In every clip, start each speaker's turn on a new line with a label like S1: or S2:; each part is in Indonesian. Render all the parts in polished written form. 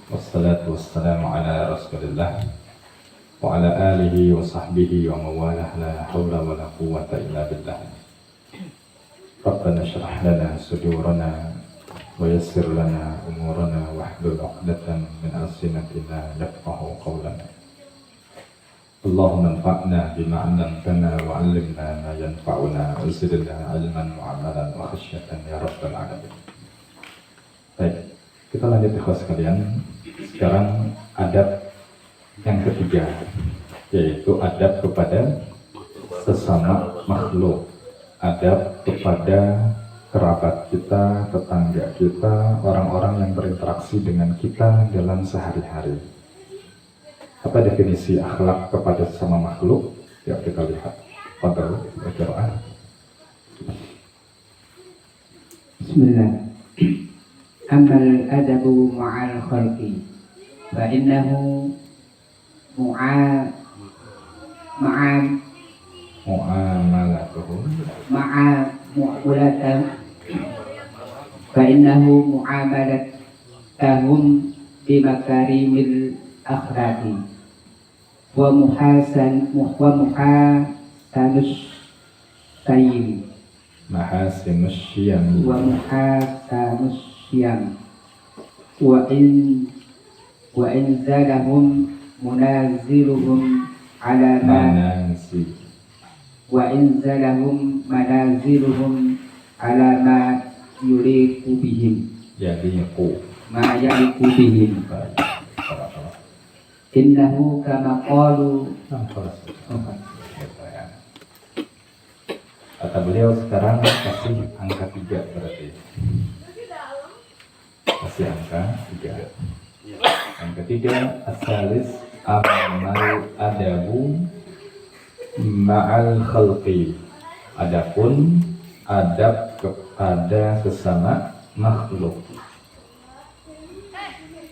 S1: Wassalatu wassalamu ala rasulillah wa ala alihi wa sahbihi wa mawalah la hawla wa la quwwata illa billah. Rabbana syrah lana sudurana wa yassir lana umurana wahlul 'uqdatam min alsinatina yafqahu qawlana. Allahumma anfa'na bima 'allamtana wa 'allimna ma yanfa'una wa zidna 'ilman wa 'amalan wa khasyatan ya rabbal alamin. Baik, kita lanjut ikhlas sekalian. Sekarang adab yang ketiga, yaitu adab kepada sesama makhluk, adab kepada kerabat kita, tetangga kita, orang-orang yang berinteraksi dengan kita dalam sehari-hari. Apa definisi akhlak kepada sesama makhluk? Ya, kita lihat. Fadhal, berdoa.
S2: Bismillah. Amal adabu ma'al khalqi fa innahu mu'amalatahum bi makarimil akhlaqi wa muhasanus sayyid
S1: Mahasinus syiyam
S2: wa muhasanus syiyam wa in zalahum munaziluhum ala ma yuriku bihim ma yaliku bihim innahu kama qalu.
S1: Kata beliau sekarang kasih angka 3 berarti. Kasih angka 3. Yang ketiga, asalis amal adabu ma'al khalqi. Adapun adab kepada sesama makhluk.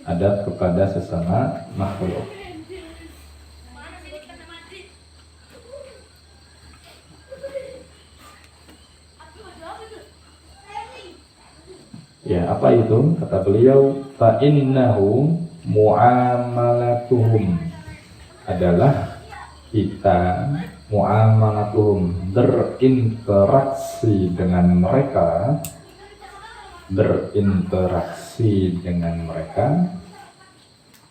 S1: Adab kepada sesama makhluk. Ya, apa itu? Kata beliau, fa innahu muamalatuhum adalah kita muamalatuhum berinteraksi dengan mereka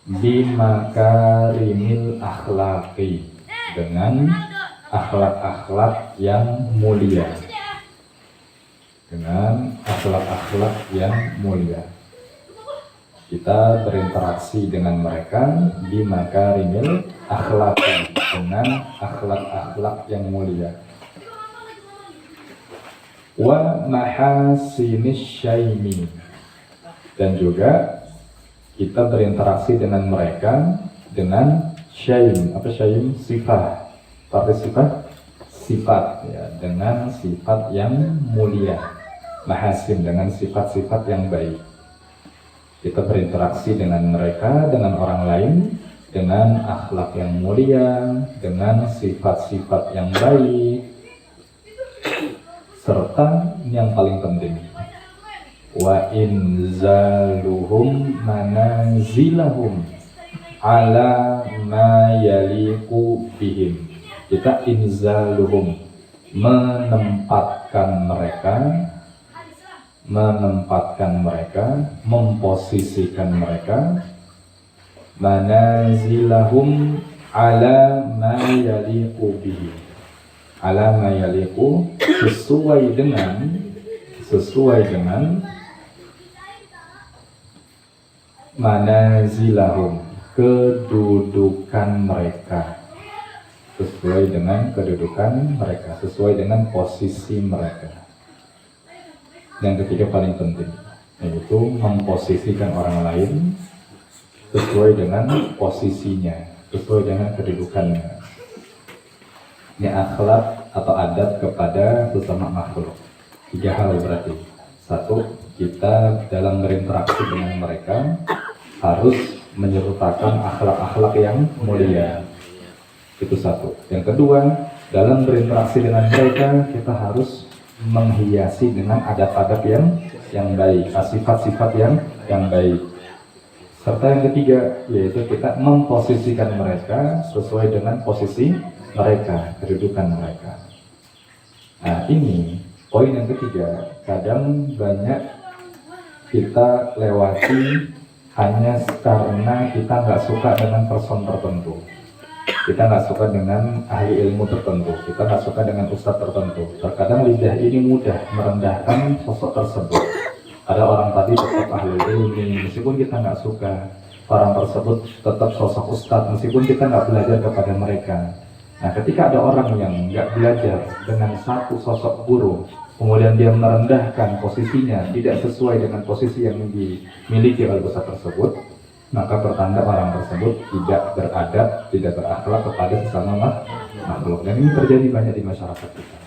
S1: bimakarimil akhlaqi dengan akhlak-akhlak yang mulia. Kita berinteraksi dengan mereka di makarimil akhlak, dengan akhlak-akhlak yang mulia. Wa mahasinis syaimi, dan juga kita berinteraksi dengan mereka dengan syaim. Apa syaim? Sifat. Partisipal sifat, ya, dengan sifat yang mulia. Mahasin, dengan sifat-sifat yang baik. Kita berinteraksi dengan mereka, dengan orang lain, dengan akhlak yang mulia, dengan sifat-sifat yang baik, serta yang paling penting, wa inzaluhum manazilahum ala ma yaliqu bihim. Kita inzaluhum, menempatkan mereka, memposisikan mereka, manazilahum ala ma yaliqu bihi, ala ma yaliqu, sesuai dengan manazilahum, kedudukan mereka, sesuai dengan posisi mereka. Yang ketiga paling penting, yaitu memposisikan orang lain sesuai dengan posisinya, sesuai dengan kedudukannya. Ini akhlak atau adab kepada sesama makhluk. 3 hal berarti. 1, kita dalam berinteraksi dengan mereka harus menyertakan akhlak-akhlak yang mulia. Itu 1. Yang kedua, dalam berinteraksi dengan mereka kita harus menghiasi dengan adab-adab yang baik, sifat-sifat yang baik. Serta yang ketiga, yaitu kita memposisikan mereka sesuai dengan posisi mereka, kedudukan mereka. Nah ini poin yang ketiga, kadang banyak kita lewati hanya karena kita nggak suka dengan person tertentu, kita nggak suka dengan ahli ilmu tertentu, kita nggak suka dengan ustadz tertentu. Terkadang lidah ini mudah merendahkan sosok tersebut. Ada orang tadi tetap ahli ilmu, meskipun kita nggak suka. Orang tersebut tetap sosok ustadz, meskipun kita nggak belajar kepada mereka. Nah, ketika ada orang yang nggak belajar dengan satu sosok guru, kemudian dia merendahkan posisinya tidak sesuai dengan posisi yang dimiliki oleh ustadz tersebut, maka pertanda orang tersebut tidak beradab, tidak berakhlak kepada sesama makhluk. Dan ini terjadi banyak di masyarakat kita.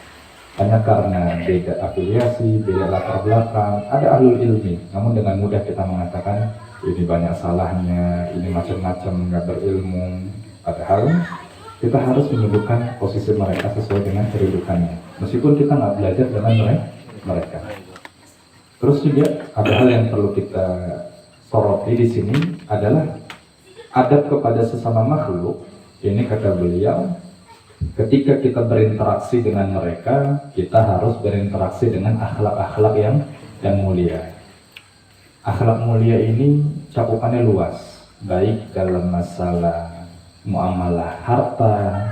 S1: Hanya karena beda afiliasi, beda latar belakang, ada ahlul ilmi, namun dengan mudah kita mengatakan ini banyak salahnya, ini macam-macam, nggak berilmu. Padahal kita harus menyebutkan posisi mereka sesuai dengan kedudukannya, meskipun kita nggak belajar dengan mereka. Terus juga ada hal yang perlu kita soroti di sini adalah adab kepada sesama makhluk. Ini kata beliau, ketika kita berinteraksi dengan mereka, kita harus berinteraksi dengan akhlak-akhlak yang mulia. Akhlak mulia ini cakupannya luas, baik dalam masalah muamalah harta,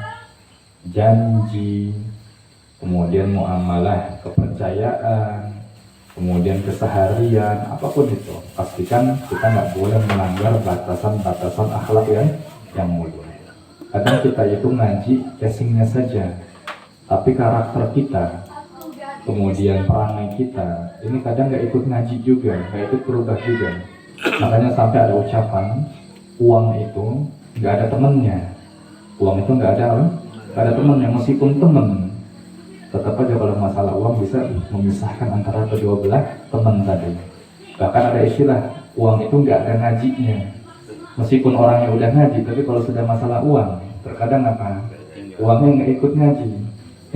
S1: janji, kemudian muamalah kepercayaan, kemudian keseharian, apapun itu. Pastikan kita nggak boleh melanggar batasan-batasan akhlak yang mulia. Kadang kita itu ngaji casingnya saja, tapi karakter kita, kemudian perangai kita, ini kadang nggak ikut ngaji juga, nggak ikut berubah juga. Makanya sampai ada ucapan, uang itu nggak ada temennya. Uang itu nggak ada temennya, meskipun temen, tetap aja kalau masalah uang bisa memisahkan antara kedua belah teman tadi. Bahkan ada istilah, uang itu nggak ada ngajinya. Meskipun orangnya udah ngaji, tapi kalau sudah masalah uang, terkadang apa? Uangnya nggak ikut ngaji.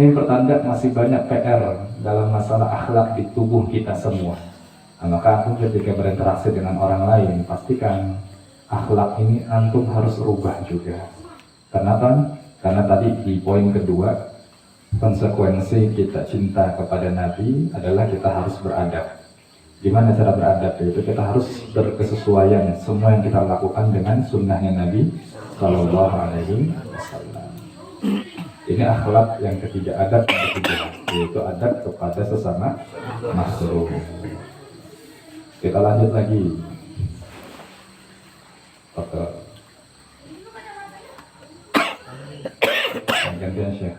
S1: Ini pertanda masih banyak PR dalam masalah akhlak di tubuh kita semua. Nah, maka antum ketika berinteraksi dengan orang lain, pastikan akhlak ini antum harus rubah juga. Kenapa? Karena tadi di poin kedua, konsekuensi kita cinta kepada Nabi adalah kita harus beradab. Gimana cara beradab? Itu kita harus berkesesuaian semua yang kita lakukan dengan sunnahnya Nabi Sallallahu Alaihi Wasallam. Ini akhlak yang ketiga, adab yang ketiga, yaitu adab kepada sesama makhluk. Kita lanjut lagi. Oke. Gantian Syekh.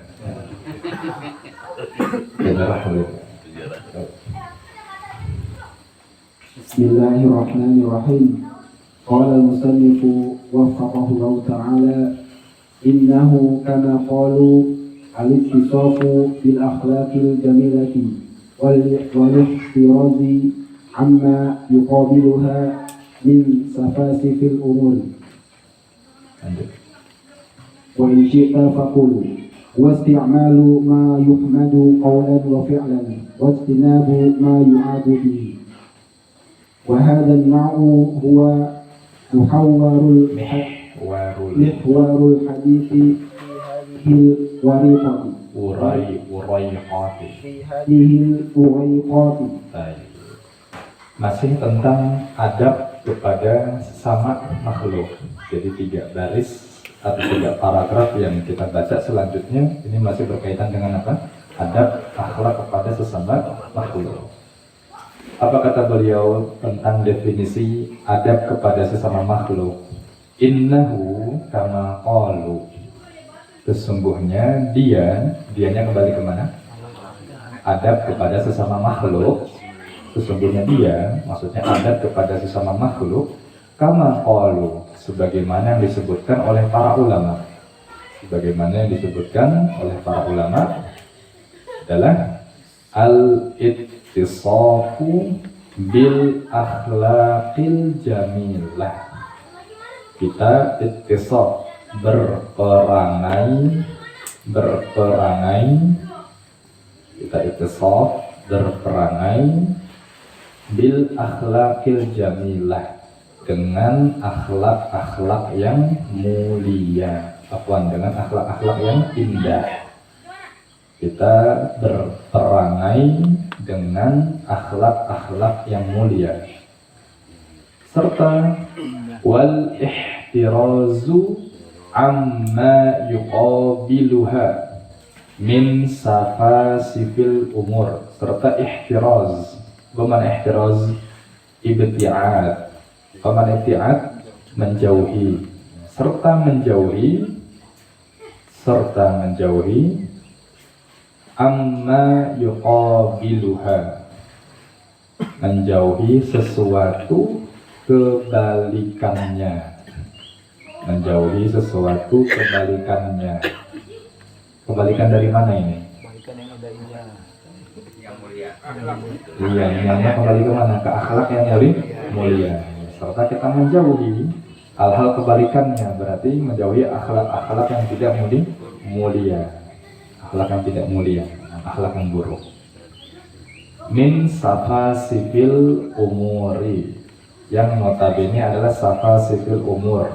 S2: Bismillahirrahmanirrahim. Qala al-musannif waffaqahu Allah ta'ala, innahu kama qalu al-ittisafu bil akhlaqil jamilati wal ihtirazi amma yuqabiluha min safasifil umur. Wa in syi'ta faqul wasti'malu ma yuhmadu qawlan wa fi'lan wajtinabu ma yu'adu bihi. وهذا النوع هو محور الحديث في هذه الوريقات.
S1: Masih tentang adab kepada sesama makhluk. Jadi 3 baris atau 3 paragraf yang kita baca selanjutnya ini masih berkaitan dengan apa? Adab akhlak kepada sesama makhluk. Apa kata beliau tentang definisi adab kepada sesama makhluk? Innahu kama qalu. Sesungguhnya dianya kembali kemana? Adab kepada sesama makhluk. Sesungguhnya maksudnya adab kepada sesama makhluk. Kama qalu, sebagaimana yang disebutkan oleh para ulama. Sebagaimana yang disebutkan oleh para ulama adalah al-ittisafu bil akhlaqil jamilah. Kita ittisaf, berperangai, kita ittisaf berperangai bil akhlaqil jamilah, dengan akhlak-akhlak yang mulia, dengan akhlak-akhlak yang indah. Kita berperangai dengan akhlak-akhlak yang mulia, serta wal ihtirazu amma yuqabiluha min safasifil umur, serta ihtiraz. Bagaimana ihtiraz? Ibti'ad. Bagaimana ibti'ad? Menjauhi, serta menjauhi amma yuqabiluha, menjauhi sesuatu kebalikannya. Menjauhi sesuatu kebalikannya. Kebalikan dari mana ini?
S3: Kebalikan yang ada inya. Yang mulia.
S1: Iya, niatnya kembali ke mana? Ke akhlak yang mulia. Serta kita menjauhi hal-hal kebalikannya, berarti menjauhi akhlak-akhlak yang tidak mulia. Akhlak yang tidak mulia, akhlak yang buruk. Min safasifil umuri, yang notabene adalah safasifil umur,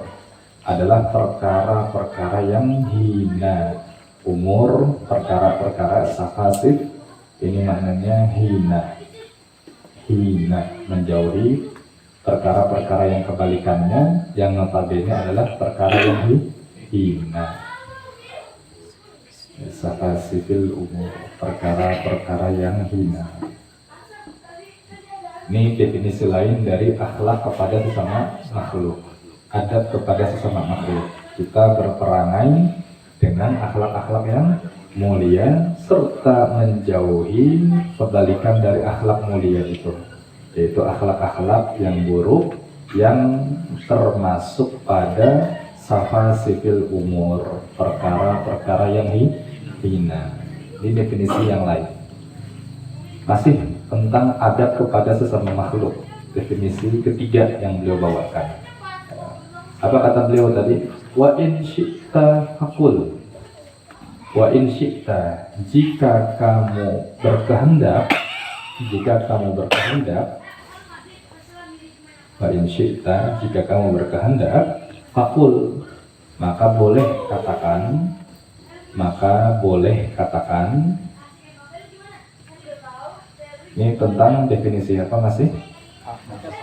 S1: adalah perkara-perkara yang hina. Umur, perkara-perkara, safasif ini maknanya hina. Menjauhi perkara-perkara yang kebalikannya, yang notabene adalah perkara yang hina. Safasifil umur, perkara-perkara yang hina. Ini definisi lain dari akhlak kepada sesama makhluk, adab kepada sesama makhluk. Kita berperangai dengan akhlak-akhlak yang mulia, serta menjauhi kebalikan dari akhlak mulia itu, yaitu akhlak-akhlak yang buruk, yang termasuk pada safasifil umur, perkara-perkara yang hina. Ini definisi yang lain. Masih tentang adab kepada sesama makhluk, definisi ketiga yang beliau bawakan. Apa kata beliau tadi? Wa in syi'ta faqul. Wa in syi'ta, jika kamu berkehendak. Wa in syi'ta, jika kamu berkehendak. Faqul, maka boleh katakan. Ini tentang definisi apa masih?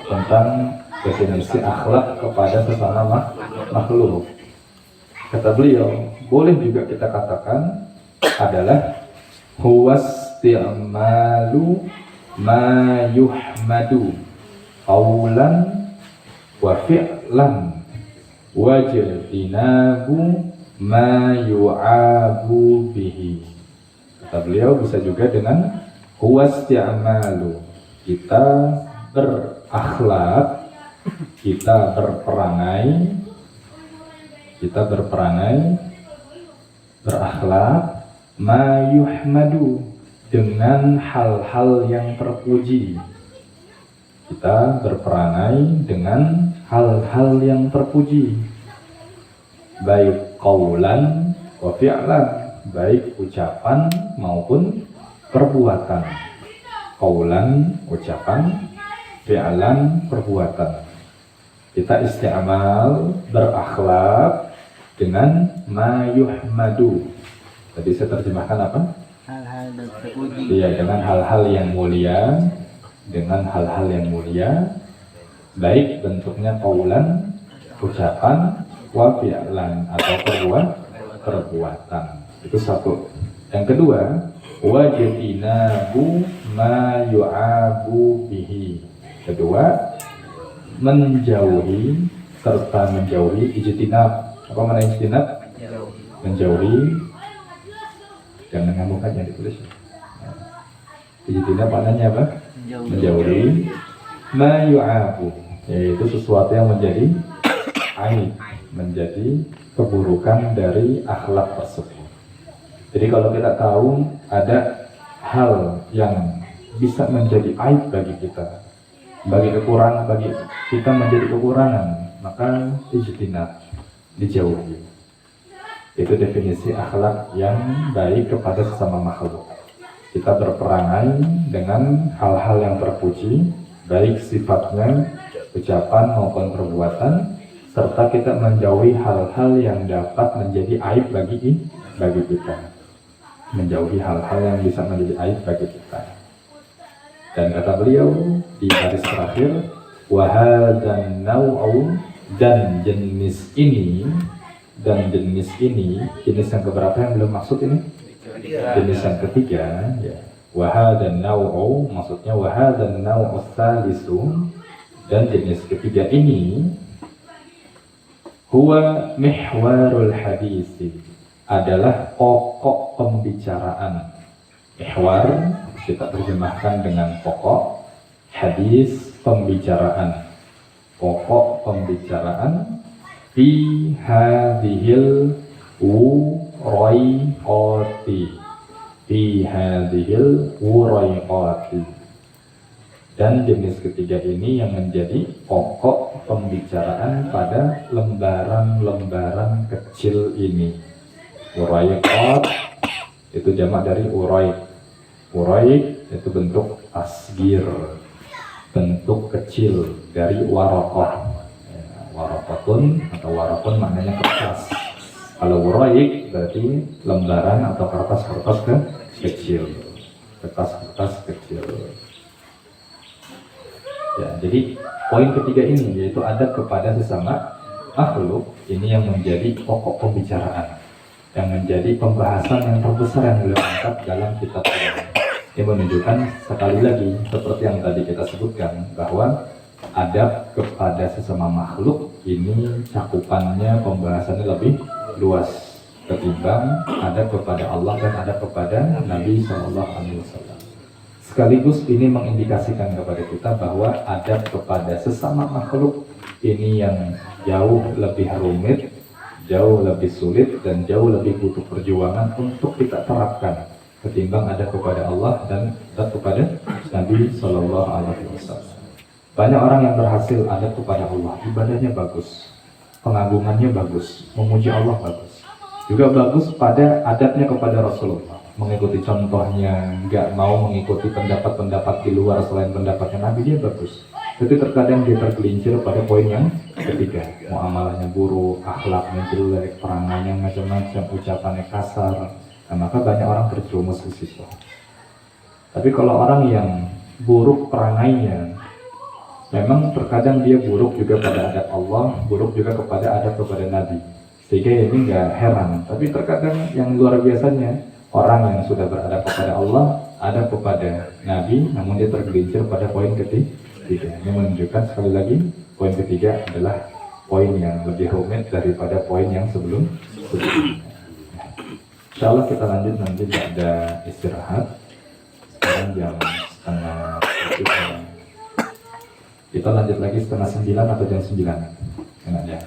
S1: Tentang definisi akhlak kepada sesama makhluk. Kata beliau, boleh juga kita katakan adalah huwasti'malu ma yuhmadu qawlan wa fi'lan wajtinabu ma yu'abu bihi. Kata beliau bisa juga dengan huwasti'malu, kita berakhlak, kita berperangai, berakhlak ma yuhmadu, dengan hal-hal yang terpuji. Kita berperangai dengan hal-hal yang terpuji, baik qaulan wa fi'lan, baik ucapan maupun perbuatan. Qaulan, ucapan, fi'lan, perbuatan. Kita isti'amal, berakhlak dengan ma yuhmadu. Tadi saya terjemahkan apa?
S3: Hal-hal yang terpuji.
S1: Iya, dengan hal-hal yang mulia, baik bentuknya qaulan, ucapan, wa fi'lan, atau perbuatan. Itu satu. Yang kedua, wajtinabu ma yu'abu bihi. Kedua, menjauhi, serta menjauhi, ijtinab. Apa makna ijtinab? Menjauhi. Jangan ngamukan yang ditulis. Ijtinab maknanya apa? Menjauhi ma yu'abu, yaitu sesuatu yang menjadi aib, menjadi keburukan dari akhlak tersebut. Jadi kalau kita tahu ada hal yang bisa menjadi aib bagi kita, bagi kita menjadi kekurangan, maka ijtinab, dijauhi. Itu definisi akhlak yang baik kepada sesama makhluk. Kita berperangai dengan hal-hal yang terpuji, baik sifatnya ucapan maupun perbuatan, serta kita menjauhi hal-hal yang dapat menjadi aib bagi kita. Menjauhi hal-hal yang bisa menjadi aib bagi kita. Dan kata beliau di baris terakhir, wahadzan naw'u, dan jenis ini, jenis yang keberapa yang belum maksud ini? Jenis yang ketiga, ya. Wahadzan naw'u, maksudnya wahadzan naw'u tsalisu, dan jenis ketiga ini huwa mihwarul hadisi, adalah pokok pembicaraan. Mihwar kita terjemahkan dengan pokok, hadis pembicaraan, pokok pembicaraan fi hadhil uraiqati. Dan jenis ketiga ini yang menjadi pokok pembicaraan pada lembaran-lembaran kecil ini. Uraiqat itu jamak dari uraiq. Uraiq itu bentuk asgir, bentuk kecil dari waraqah. Waraqatun atau waraqun maknanya kertas. Kalau uraiq berarti lembaran atau kertas-kertas kecil. Kertas-kertas kecil. Ya, jadi poin ketiga ini yaitu adab kepada sesama makhluk, ini yang menjadi pokok pembicaraan, yang menjadi pembahasan yang terbesar yang beliau angkat dalam kitab ini. Ini menunjukkan sekali lagi seperti yang tadi kita sebutkan bahwa adab kepada sesama makhluk ini cakupannya pembahasannya lebih luas ketimbang adab kepada Allah dan adab kepada Nabi SAW. Sekaligus ini mengindikasikan kepada kita bahwa adab kepada sesama makhluk ini yang jauh lebih rumit, jauh lebih sulit, dan jauh lebih butuh perjuangan untuk kita terapkan ketimbang adab kepada Allah dan adab kepada Nabi SAW. Banyak orang yang berhasil adab kepada Allah, ibadahnya bagus, pengagungannya bagus, memuji Allah bagus, juga bagus pada adabnya kepada Rasulullah, mengikuti contohnya, nggak mau mengikuti pendapat-pendapat di luar selain pendapatnya Nabi, dia bagus. Tapi terkadang dia tergelincir pada poin yang ketiga, muamalahnya buruk, akhlaknya jelek, perangainya macam-macam, ucapannya kasar. Nah, maka banyak orang terjerumus ke situ. Tapi kalau orang yang buruk perangainya, memang terkadang dia buruk juga pada adab Allah, buruk juga kepada adab kepada Nabi, sehingga ini nggak heran. Tapi terkadang yang luar biasanya, orang yang sudah beradab kepada Allah, adab kepada Nabi, namun dia tergelincir pada poin ketiga. Ini menunjukkan sekali lagi, poin ketiga adalah poin yang lebih rumit daripada poin yang sebelumnya. Insya Allah kita lanjut nanti, ada istirahat. Sekarang jam 8:30. Kita lanjut lagi 8:30 atau jam 9? Enaknya?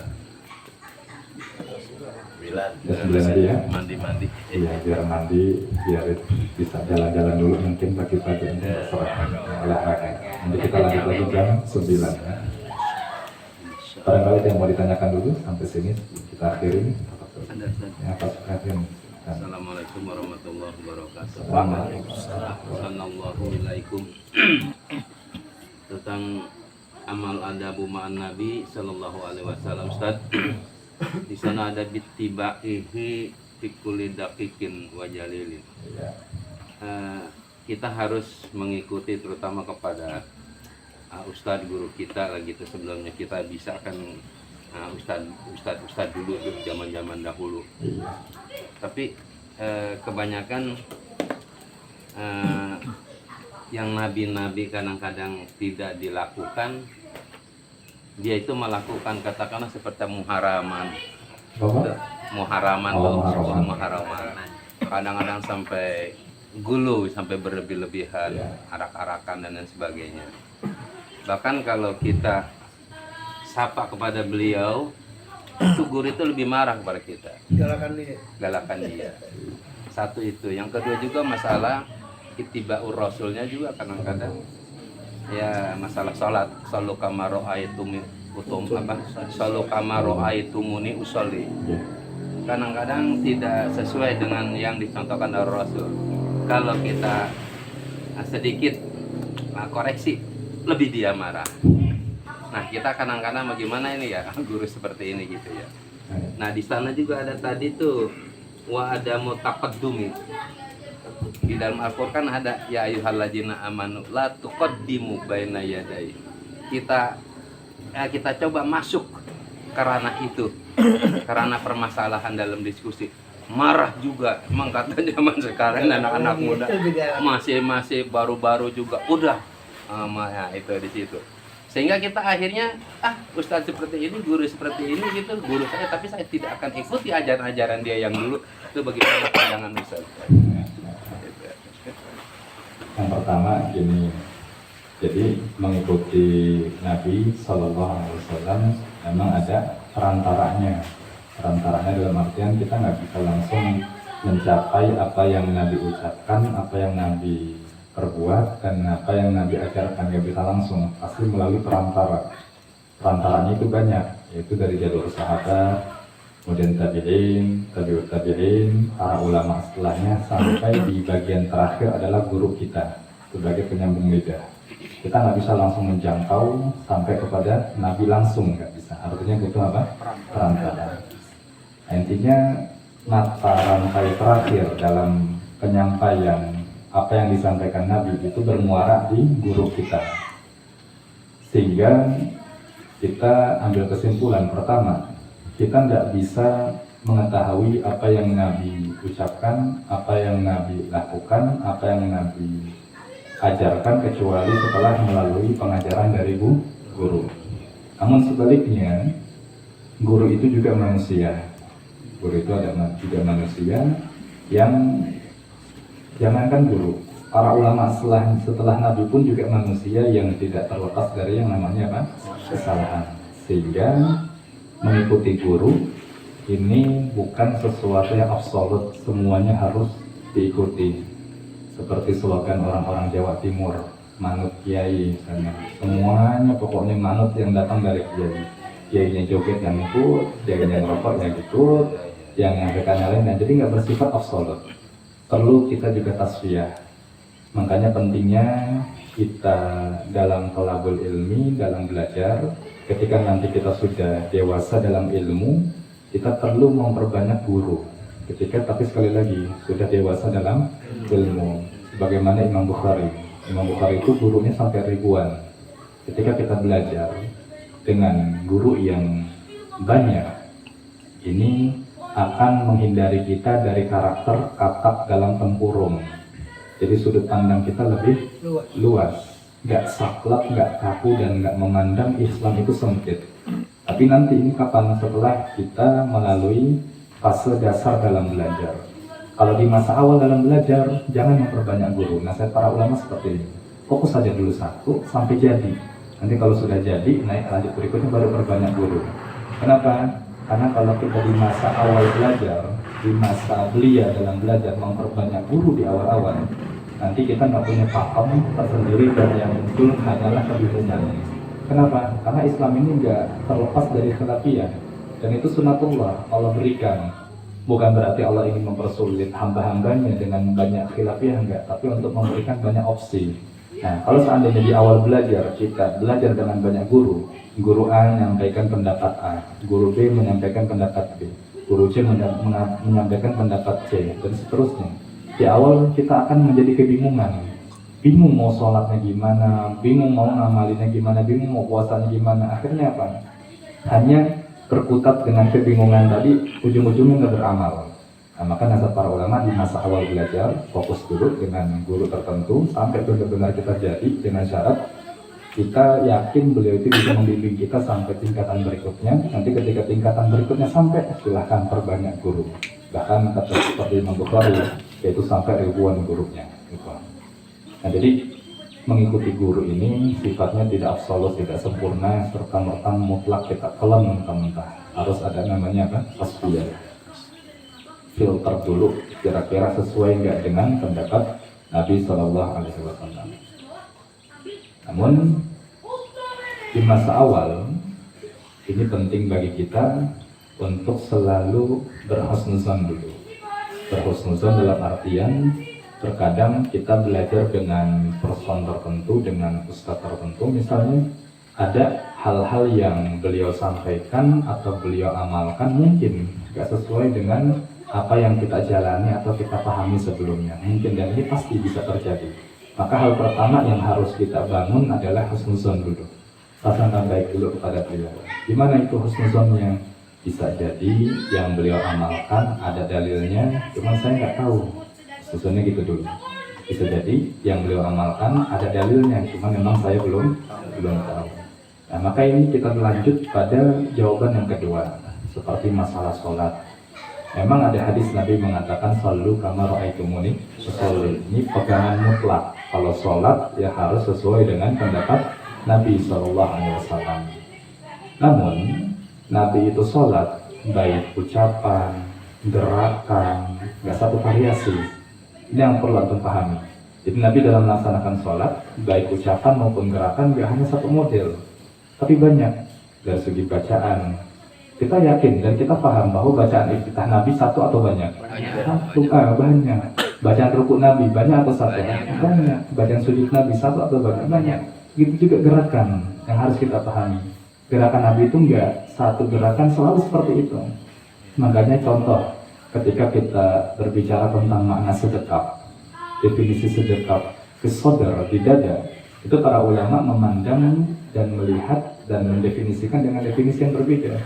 S1: Jam 9 aja ya?
S4: Mandi-mandi.
S1: Iya, biar mandi, biar bisa jalan-jalan dulu mungkin pagi-pagi untuk berserah olahraga. Nanti kita lanjut lagi jam 9 ya. Barangkali ada yang mau ditanyakan dulu sampai sini kita akhirin. Ya, Pak Sukadin.
S4: Assalamualaikum warahmatullahi wabarakatuh.
S1: Waalaikumsalam.
S4: Tentang amal adabu ma'an Nabi sallallahu alaihi wasallam, Ustaz. Di sana ada bittiba'ihi fi kulli daqiqin wa jalilin. Kita harus mengikuti terutama kepada ustadz guru kita lagi itu. Sebelumnya kita bisa kan ustadz dulu tuh zaman dahulu. Tapi kebanyakan yang nabi-nabi kadang-kadang tidak dilakukan, dia itu melakukan katakanlah seperti muharaman. Muharaman. Kadang-kadang sampai gulu, sampai berlebih-lebihan, arak-arakan dan lain sebagainya. Bahkan kalau kita sapa kepada beliau, itu guru itu lebih marah kepada kita. Galakan dia. Satu itu. Yang kedua juga masalah ittiba'ur rasulnya juga kadang-kadang. Ya masalah sholat, sallu kama ra'aitumuni usolli. Kadang-kadang tidak sesuai dengan yang dicontohkan oleh Rasul. Kalau kita sedikit koreksi, lebih dia marah. Nah, kita kadang-kadang bagaimana ini ya, guru seperti ini gitu ya. Nah, di sana juga ada tadi tuh wa ada mutaqaddumi. Di dalam Al-Qur'an ada ya ayyuhalladzina amanu la tuqaddimu baina yaday. Kita coba masuk karena itu. Karena permasalahan dalam diskusi. Marah juga, emang kata zaman sekarang anak-anak muda masih baru-baru juga udah ya, itu di situ. Sehingga kita akhirnya ustadz seperti ini, guru seperti ini gitu, guru saya, tapi saya tidak akan ikuti ajaran-ajaran dia yang dulu. Itu bagaimana pandangan ustadz?
S1: Yang pertama gini, jadi mengikuti Nabi Shallallahu Alaihi Wasallam memang ada perantaranya. Perantaranya dalam artian kita nggak bisa langsung mencapai apa yang Nabi ucapkan, apa yang Nabi perbuat, dan apa yang Nabi ajarkan. Nggak bisa langsung, pasti melalui perantara. Perantaranya itu banyak, yaitu dari jalur sahabat, kemudian tabi'in, tabi'ut tabi'in, para ulama setelahnya, sampai di bagian terakhir adalah guru kita sebagai penyambung lidah. Kita nggak bisa langsung menjangkau sampai kepada Nabi langsung, nggak bisa. Artinya butuh apa? Perantara. Intinya mata rantai terakhir dalam penyampaian apa yang disampaikan Nabi itu bermuara di guru kita, sehingga kita ambil kesimpulan pertama, kita tidak bisa mengetahui apa yang Nabi ucapkan, apa yang Nabi lakukan, apa yang Nabi ajarkan kecuali setelah melalui pengajaran dari guru. Namun sebaliknya, guru itu juga manusia. Guru itu juga manusia yang jangankan guru, para ulama setelah Nabi pun juga manusia yang tidak terlepas dari yang namanya apa? Kesalahan. Sehingga mengikuti guru ini bukan sesuatu yang absolut, semuanya harus diikuti. Seperti slogan orang-orang Jawa Timur, manut kiai misalnya. Semuanya pokoknya manut yang datang dari kiai. Kiainya joget yang ikut, kiainya ngerokok yang ikut, yang nyampaikan yang lain. Nah, jadi nggak bersifat absolut. Perlu kita juga tasfiyah. Makanya pentingnya kita dalam thalabul ilmi, dalam belajar, ketika nanti kita sudah dewasa dalam ilmu, kita perlu memperbanyak guru. Tapi sekali lagi sudah dewasa dalam ilmu. Sebagaimana Imam Bukhari itu gurunya sampai ribuan. Ketika kita belajar dengan guru yang banyak, ini akan menghindari kita dari karakter katak dalam tempurung. Jadi sudut pandang kita lebih luas, nggak saklek, nggak kaku, dan nggak memandang Islam itu sempit. Tapi nanti ini kapan? Setelah kita melalui fase dasar dalam belajar. Kalau di masa awal dalam belajar, jangan memperbanyak guru. Nasihat para ulama seperti ini, fokus saja dulu satu sampai jadi. Nanti kalau sudah jadi, naik lanjut berikutnya baru perbanyak guru. Kenapa? Karena kalau kita di masa awal belajar, di masa belia dalam belajar memperbanyak guru di awal-awal, nanti kita nggak punya pakem tersendiri dan yang muncul hanyalah kebingungan. Kenapa? Karena Islam ini nggak terlepas dari khilafiyah, dan itu sunatullah Allah berikan. Bukan berarti Allah ingin mempersulit hamba-hambanya dengan banyak khilafiyah, enggak, tapi untuk memberikan banyak opsi. Nah, kalau seandainya di awal belajar kita belajar dengan banyak guru A menyampaikan pendapat A, guru B menyampaikan pendapat B, guru C menyampaikan pendapat C, dan seterusnya. Di awal kita akan menjadi kebingungan, bingung mau sholatnya gimana, bingung mau ngamalinnya gimana, bingung mau puasanya gimana. Akhirnya apa? Hanya berkutat dengan kebingungan tadi, ujung-ujungnya nggak beramal. Nah, maka nasihat para ulama di masa awal belajar, fokus dulu dengan guru tertentu sampai benar-benar kita jadi, dengan syarat kita yakin beliau itu bisa membimbing kita sampai tingkatan berikutnya. Nanti ketika tingkatan berikutnya sampai, silahkan perbanyak guru. Bahkan kata seperti Imam Bukhari, yaitu sampai ribuan gurunya. Nah, jadi mengikuti guru ini sifatnya tidak absolut, tidak sempurna, serta-merta mutlak kita telan mentah-mentah. Harus ada namanya apa? Tasfiyah. Filter dulu, kira-kira sesuai nggak dengan pendapat Nabi Shallallahu Alaihi Wasallam. Namun di masa awal ini penting bagi kita untuk selalu berhusnuzon dulu. Berhusnuzon dalam artian terkadang kita belajar dengan person tertentu, dengan ustadz tertentu misalnya, ada hal-hal yang beliau sampaikan atau beliau amalkan mungkin gak sesuai dengan apa yang kita jalani atau kita pahami sebelumnya, mungkin, dan ini pasti bisa terjadi. Maka hal pertama yang harus kita bangun adalah husnuzon dulu, prasangka baik dulu kepada beliau. Gimana itu husnuzonnya? Bisa jadi yang beliau amalkan ada dalilnya, cuma saya nggak tahu. Husnuzonnya gitu dulu. Bisa jadi yang beliau amalkan ada dalilnya, cuma memang saya belum tahu. Nah, maka ini kita lanjut pada jawaban yang kedua, seperti masalah sholat. Memang ada hadis Nabi mengatakan shollu kama ra'aitumuni usolli. Ini pegangan mutlak. Kalau sholat ya harus sesuai dengan pendapat Nabi SAW. Namun Nabi itu sholat baik ucapan, gerakan, nggak satu variasi. Ini yang perlu antum pahami. Jadi Nabi dalam melaksanakan sholat baik ucapan maupun gerakan nggak hanya satu model, tapi banyak. Dari segi bacaan, kita yakin dan kita paham bahwa bacaan iftitah Nabi satu atau banyak? Banyak. Bacaan rukuk Nabi banyak atau satu? Banyak. Bacaan sujud Nabi satu atau banyak? Banyak. Begitu juga gerakan yang harus kita pahami. Gerakan Nabi itu enggak satu gerakan selalu seperti itu. Makanya contoh ketika kita berbicara tentang makna sedekap, definisi sedekap kesodar di dada, itu para ulama memandang dan melihat dan mendefinisikan dengan definisi yang berbeda.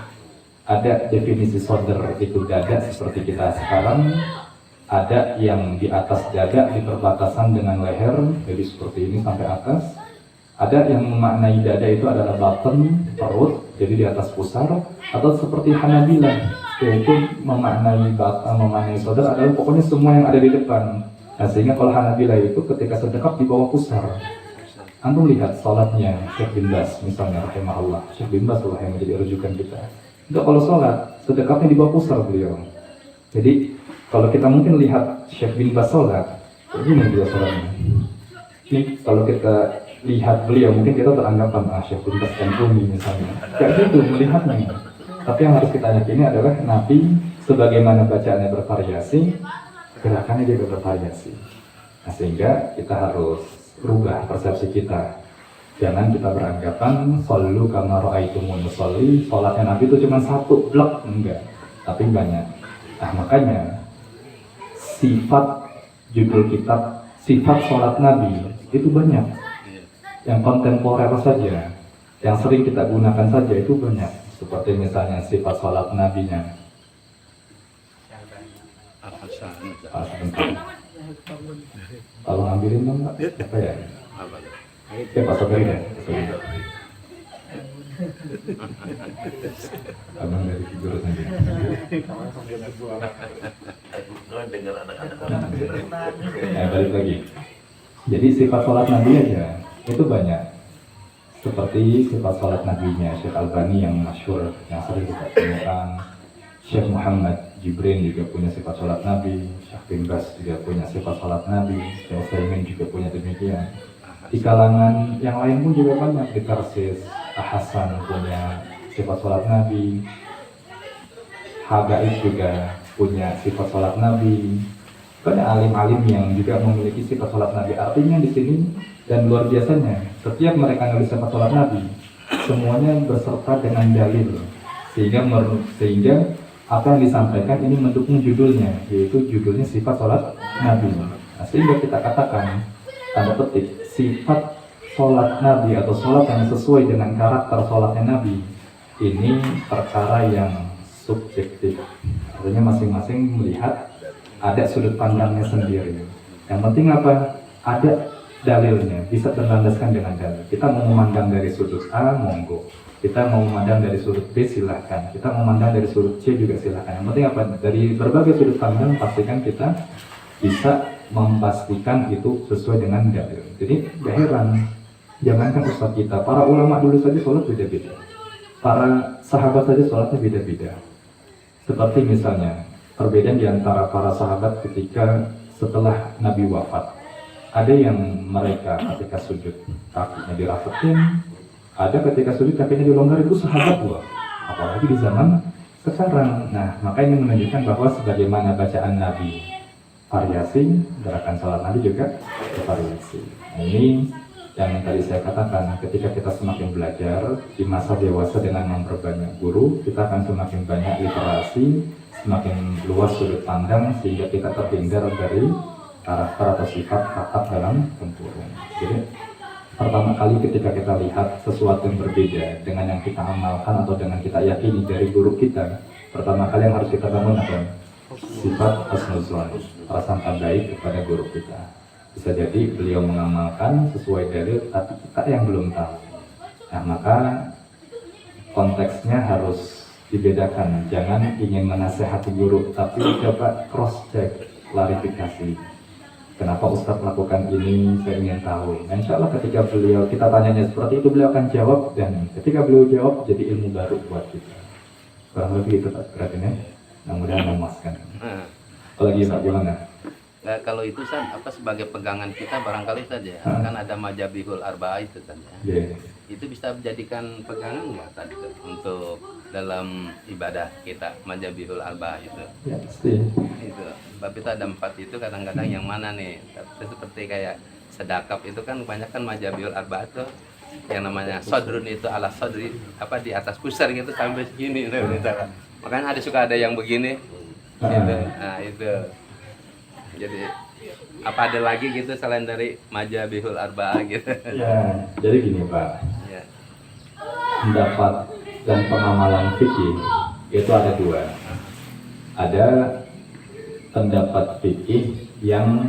S1: Ada definisi sodar itu dada seperti kita sekarang, ada yang di atas dada di perbatasan dengan leher, jadi seperti ini sampai atas. Ada yang memaknai dada itu adalah bottom, perut, jadi di atas pusar, atau seperti Hanabilah, yaitu memaknai sodar adalah pokoknya semua yang ada di depan. Nah, sehingga kalau Hanabilah itu ketika sedekap di bawah pusar. Antum lihat sholatnya Syekh bin Bas misalnya rahimahullah, Syekh bin Bas lah yang menjadi rujukan kita. Untuk kalau sholat, sedekapnya di bawah pusar beliau. Jadi kalau kita mungkin lihat Syekh bin Bas sholat, begini beliau sholatnya. Ini kalau kita lihat beliau, mungkin kita beranggapan Syekh bin Bas dan Rumi misalnya. Kayak gitu melihatnya. Tapi yang harus kita yakini adalah Nabi sebagaimana bacaannya bervariasi, gerakannya juga bervariasi. Nah, sehingga kita harus rubah persepsi kita. Jangan kita beranggapan shollu kama ra'aitumuni usolli, sholatnya Nabi itu cuma satu blok, enggak, tapi banyak. Nah, makanya sifat judul kitab, sifat sholat Nabi itu banyak. Yang kontemporer saja, yang sering kita gunakan saja itu banyak. Seperti misalnya sifat sholat Nabinya. Kalau ngambilin dong, Pak. Apa ya? Ya, Pak Sobri ya. Abang dari figur nanti. Ya, balik lagi. Jadi sifat sholat Nabi aja itu banyak. Seperti sifat sholat Nabinya Syekh Albani yang masyhur, yang sering kita temukan. Syekh Muhammad Jibrin juga punya sifat sholat Nabi. Syekh bin Bas juga punya sifat sholat Nabi. Syekh Utsaimin juga punya demikian. Di kalangan yang lain pun juga banyak. Di Tarsis, Hasan punya sifat sholat Nabi. Habaib juga punya sifat sholat Nabi. Banyak alim-alim yang juga memiliki sifat sholat Nabi. Artinya di sini dan luar biasanya, setiap mereka nulis sifat sholat Nabi, semuanya berserta dengan dalil. Sehingga apa yang disampaikan ini mendukung judulnya, yaitu judulnya sifat sholat Nabi. Nah, sehingga kita katakan, tanda petik, sifat sholat Nabi atau sholat yang sesuai dengan karakter sholatnya Nabi, ini perkara yang subjektif. Artinya masing-masing melihat ada sudut pandangnya sendiri. Yang penting apa? Ada dalilnya, bisa berlandaskan dengan dalil. Kita mau memandang dari sudut A, monggo. Kita mau memandang dari sudut B, silahkan. Kita mau memandang dari sudut C juga silahkan. Yang penting apa? Dari berbagai sudut pandang, pastikan kita bisa memastikan itu sesuai dengan dalil. Jadi gak heran, jangankan ustaz kita, para ulama dulu saja sholat beda-beda. Para sahabat saja sholatnya beda-beda. Seperti misalnya perbedaan di antara para sahabat ketika setelah Nabi wafat. Ada yang mereka ketika sujud kakinya dirapetin, ada ketika sujud kakinya dilonggarin, itu sahabat loh. Apalagi di zaman sekarang. Nah, maka ini menunjukkan bahwa sebagaimana bacaan Nabi variasi, gerakan salat Nabi juga bervariasi. Nah, ini yang tadi saya katakan, ketika kita semakin belajar di masa dewasa dengan memperbanyak guru, kita akan semakin banyak literasi, semakin luas sudut pandang, sehingga kita terhindar dari karakter atau sifat kakap dalam tempurung. Jadi pertama kali ketika kita lihat sesuatu yang berbeda dengan yang kita amalkan atau dengan kita yakini dari guru kita, pertama kali yang harus kita bangun adalah sifat husnuzon, prasangka baik kepada guru kita. Bisa jadi beliau mengamalkan sesuai dalil, tapi kita yang belum tahu. Nah, maka konteksnya harus dibedakan. Jangan ingin menasehati guru, tapi coba cross check, klarifikasi. Kenapa Ustadz melakukan ini? Saya ingin tahu. Nah, insya Allah ketika kita tanyanya seperti itu, beliau akan jawab, dan ketika beliau jawab jadi ilmu baru buat kita. Kurang lebih itu Pak perhatiannya. Mudah-mudahan memuaskan. Apalagi Pak gimana?
S4: Nah, kalau itu San, apa sebagai pegangan kita barangkali saja, kan ada majabihul arba'ah itu saja. Itu bisa dijadikan pegangan nggak tadi tuh, untuk dalam ibadah kita majabihul arba'ah itu?
S1: Ya pasti.
S4: Itu, bab itu ada 4 itu kadang-kadang yang mana nih? Seperti kayak sedakap itu kan kebanyakan majabihul arba'ah tuh yang namanya sodrun itu ala sodri, apa di atas pusar gitu sampai segini, misalkan. Makanya suka ada yang begini, gitu. Nah itu. Jadi apa ada lagi gitu selain dari majabihul arba'ah gitu?
S1: Ya, jadi gini Pak.
S4: Ya.
S1: Pendapat dan pengamalan fikih itu ada dua. Ada pendapat fikih yang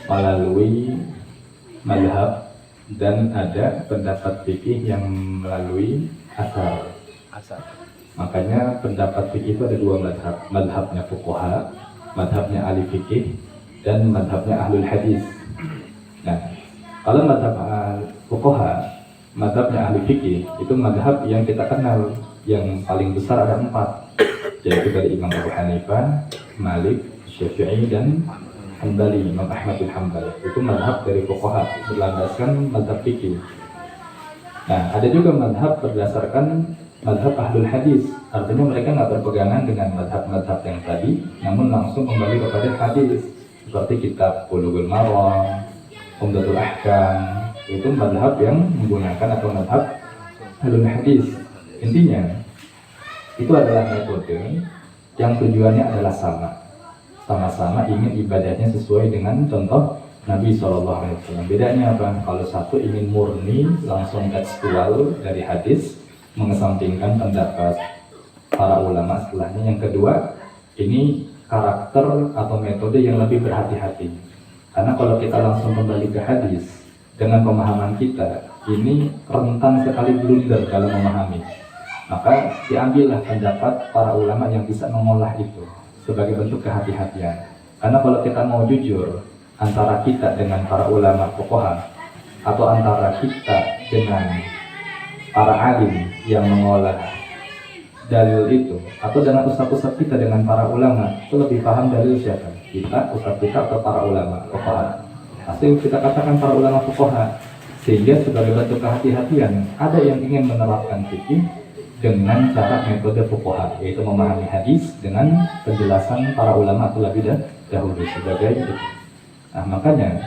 S1: melalui mazhab dan ada pendapat fikih yang melalui asar. Makanya pendapat fikih itu ada dua mazhab. Mazhabnya fuqaha, mazhabnya ahli fikih, dan mazhabnya ahlul hadis. Nah, kalau mazhab fuqaha, mazhabnya ahli fikih, itu mazhab yang kita kenal, yang paling besar ada 4, yaitu dari Imam Abu Hanifah, Malik, Syafi'i, dan Hanbali, Imam Ahmad bin Hanbal. Itu mazhab dari fuqaha, berlandaskan mazhab fikih. Nah, ada juga mazhab berdasarkan mazhab ahlul hadis, artinya mereka nggak berpegangan dengan mazhab-mazhab yang tadi, namun langsung kembali kepada hadis, seperti kitab Bulughul Maram, Umdatul Ahkam. Itu mazhab yang menggunakan atau mazhab ahlul hadis. Intinya itu adalah metode yang tujuannya adalah sama-sama ingin ibadahnya sesuai dengan contoh Nabi SAW. Bedanya apa? Kalau satu ingin murni langsung tekstual dari hadis, mengesampingkan pendapat para ulama setelahnya. Yang kedua, ini karakter atau metode yang lebih berhati-hati. Karena kalau kita langsung kembali ke hadis dengan pemahaman kita, ini rentan sekali blunder dalam memahami. Maka diambillah pendapat para ulama yang bisa mengolah itu sebagai bentuk kehati-hatian. Karena kalau kita mau jujur antara kita dengan para ulama fuqaha atau antara kita dengan para alim yang mengolah dalil itu, atau dengan ustaz-ustaz kita dengan para ulama, itu lebih paham dalil siapa? Kita, ustaz kita, atau para ulama fuqaha? Pasti kita katakan para ulama fuqaha. Sehingga sebagai bentuk kehati-hatian, ada yang ingin menerapkan fikih dengan cara metode fuqaha, yaitu memahami hadis dengan penjelasan para ulama terlebih dahulu sebagai itu. Nah, makanya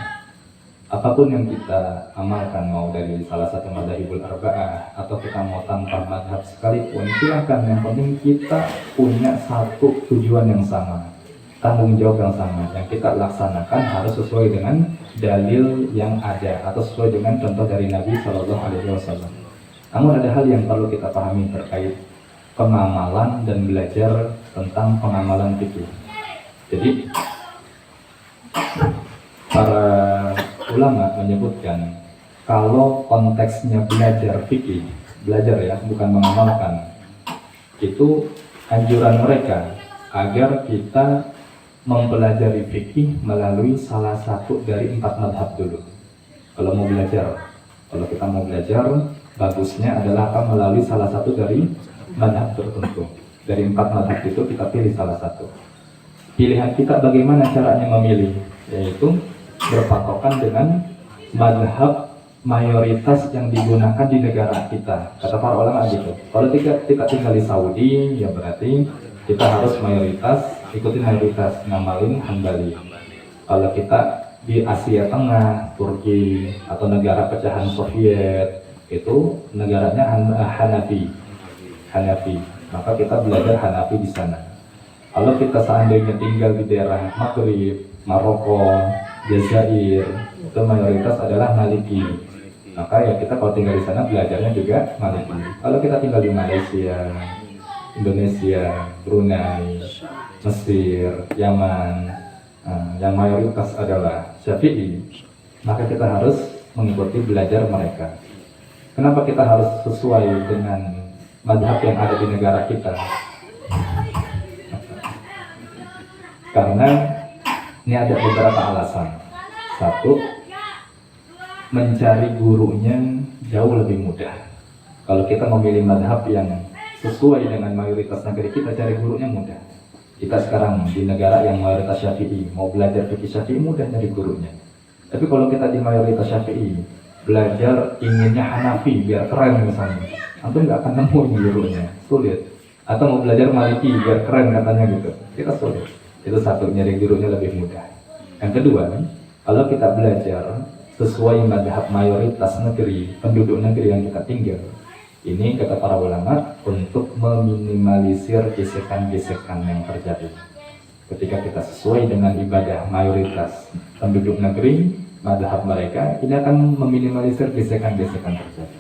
S1: apapun yang kita amalkan, mau dari salah satu madzhabul arba'ah atau kita mau tanpa mazhab sekalipun, silakan. Yang penting kita punya satu tujuan yang sama, tanggung jawab yang sama, yang kita laksanakan harus sesuai dengan dalil yang ada atau sesuai dengan contoh dari Nabi SAW. Namun ada hal yang perlu kita pahami terkait pengamalan dan belajar tentang pengamalan fikih. Jadi para ulama menyebutkan kalau konteksnya belajar fikih, belajar ya, bukan mengamalkan, itu anjuran mereka agar kita mempelajari fikih melalui salah satu dari 4 mazhab dulu. Kalau mau belajar, kalau kita mau belajar, bagusnya adalah akan melalui salah satu dari mazhab tertentu. Dari 4 mazhab itu kita pilih salah satu. Pilihan kita bagaimana caranya memilih, yaitu berpatokan dengan mazhab mayoritas yang digunakan di negara kita. Kata para ulama gitu. Kalau kita tinggal di Saudi, ya berarti kita harus mayoritas ikutin mayoritas, ngamalin Hanbali. Kalau kita di Asia Tengah, Turki atau negara pecahan Soviet itu negaranya Hanafi. Maka kita belajar Hanafi di sana. Kalau kita seandainya tinggal di daerah Maghrib, Maroko, Jazair, itu mayoritas adalah Maliki. Maka ya kita kalau tinggal di sana belajarnya juga Maliki. Kalau kita tinggal di Malaysia, Indonesia, Brunei, Mesir, Yaman, yang mayoritas adalah Syafi'i, maka kita harus mengikuti belajar mereka. Kenapa kita harus sesuai dengan mazhab yang ada di negara kita? Karena ini ada beberapa alasan. Satu, mencari gurunya jauh lebih mudah. Kalau kita memilih mazhab yang sesuai dengan mayoritas negeri kita, cari gurunya mudah. Kita sekarang di negara yang mayoritas Syafi'i, mau belajar fikih Syafi'i mudah dari gurunya. Tapi kalau kita di mayoritas Syafi'i, belajar inginnya Hanafi biar keren misalnya, antum nggak akan nemu ini gurunya, sulit. Atau mau belajar Maliki biar keren katanya gitu, kita sulit. Itu satu, nyari gurunya lebih mudah. Yang kedua, kalau kita belajar sesuai mazhab mayoritas negeri, penduduk negeri yang kita tinggal, ini kata para ulama untuk meminimalisir gesekan-gesekan yang terjadi. Ketika kita sesuai dengan ibadah mayoritas penduduk negeri, mazhab mereka, ini akan meminimalisir gesekan-gesekan terjadi.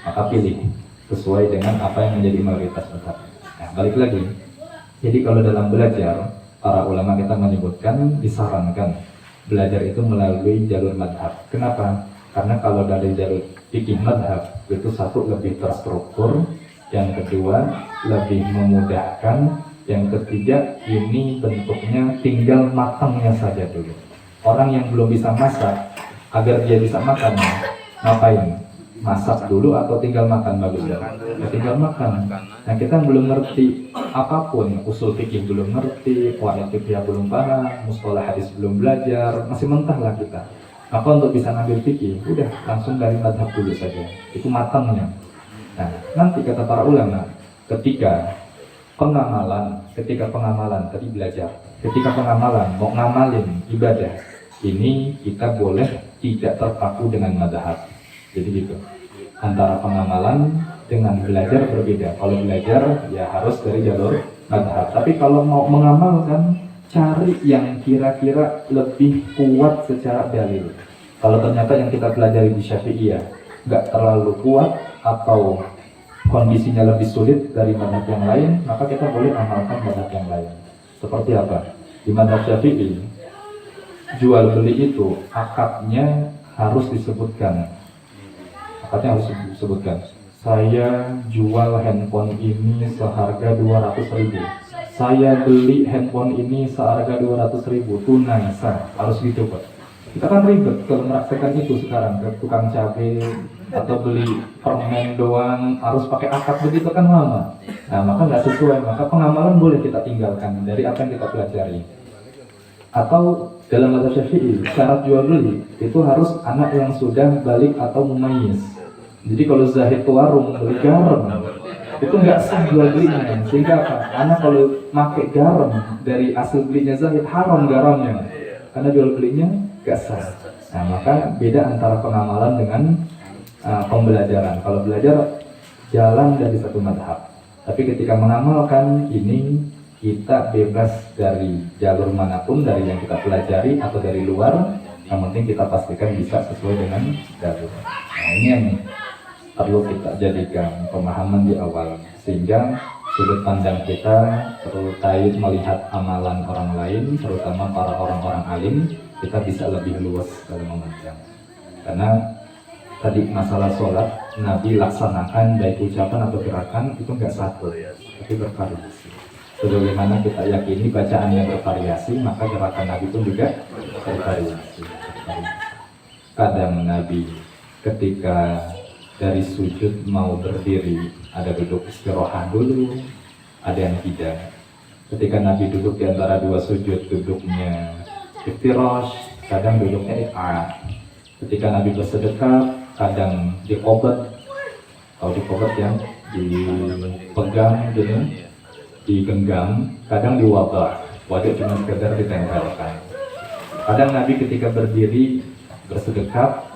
S1: Maka pilih sesuai dengan apa yang menjadi mayoritas mazhab. Nah, balik lagi. Jadi kalau dalam belajar, para ulama kita menyebutkan disarankan belajar itu melalui jalur mazhab. Kenapa? Karena kalau dari jalur fikih mazhab itu satu lebih terstruktur, yang kedua lebih memudahkan, yang ketiga ini bentuknya tinggal matangnya saja dulu. Orang yang belum bisa masak, agar dia bisa makan, ngapain? Masak dulu atau tinggal makan bagusnya? Ya, tinggal makan. Nah kita belum ngerti apapun, usul fikih belum ngerti, qawaid fikih belum paham, mustalah hadis belum belajar, masih mentah lah kita. Maka untuk bisa ngambil fikih, udah langsung dari mazhab dulu saja. Itu matangnya. Nah, nanti kata para ulama, ketika pengamalan tadi belajar, ketika pengamalan mau ngamalin ibadah, ini kita boleh tidak terpaku dengan mazhab. Jadi gitu. Antara pengamalan dengan belajar berbeda. Kalau belajar ya harus dari jalur mazhab. Tapi kalau mau mengamalkan, cari yang kira-kira lebih kuat secara dalil. Kalau ternyata yang kita pelajari di Syafi'iyah nggak terlalu kuat atau kondisinya lebih sulit dari mazhab yang lain, maka kita boleh amalkan mazhab yang lain. Seperti apa? Di mazhab Syafi'i, jual beli itu akadnya harus disebutkan. Akadnya harus disebutkan. Saya jual handphone ini seharga 200.000. Saya beli handphone ini seharga 200.000 tunai sah, harus gitu Pak. Kita kan ribet kalau merasakan itu sekarang ke tukang cabai atau beli permen doang harus pakai akad begitu kan lama. Nah maka nggak sesuai, maka pengamalan boleh kita tinggalkan dari apa yang kita pelajari. Atau dalam mazhab Syafi'i syarat jual beli itu harus anak yang sudah balik atau mumayyiz. Jadi kalau zahid ke warung beli garam itu nggak sah jual belinya, sehingga apa? Anak kalau pakai garam dari hasil belinya zahid haram garamnya, karena jual belinya nggak sah. Nah maka beda antara pengamalan dengan pembelajaran. Kalau belajar jalan dari satu mazhab, tapi ketika mengamalkan ini kita bebas dari jalur manapun dari yang kita pelajari atau dari luar. Yang penting kita pastikan bisa sesuai dengan jalur. Nah ini yang perlu kita jadikan pemahaman di awal, sehingga sudut pandang kita terkait melihat amalan orang lain, terutama para orang-orang alim, kita bisa lebih luas dalam memandang. Karena tadi masalah sholat, Nabi laksanakan baik ucapan atau gerakan itu nggak satu, tapi bervariasi. Sebagaimana kita yakini bacaannya bervariasi, maka gerakan Nabi pun juga bervariasi. Kadang Nabi ketika dari sujud mau berdiri, ada duduk istirahat dulu, ada yang tidak. Ketika Nabi duduk di antara dua sujud, duduknya iftirash, kadang duduknya iqa'ah. Ketika Nabi bersedekah, kadang dikobat, atau dikobat yang dipegang gitu, digenggam, kadang diwadah, wadah cuma sekedar ditempelkan. Kadang Nabi ketika berdiri bersedekap,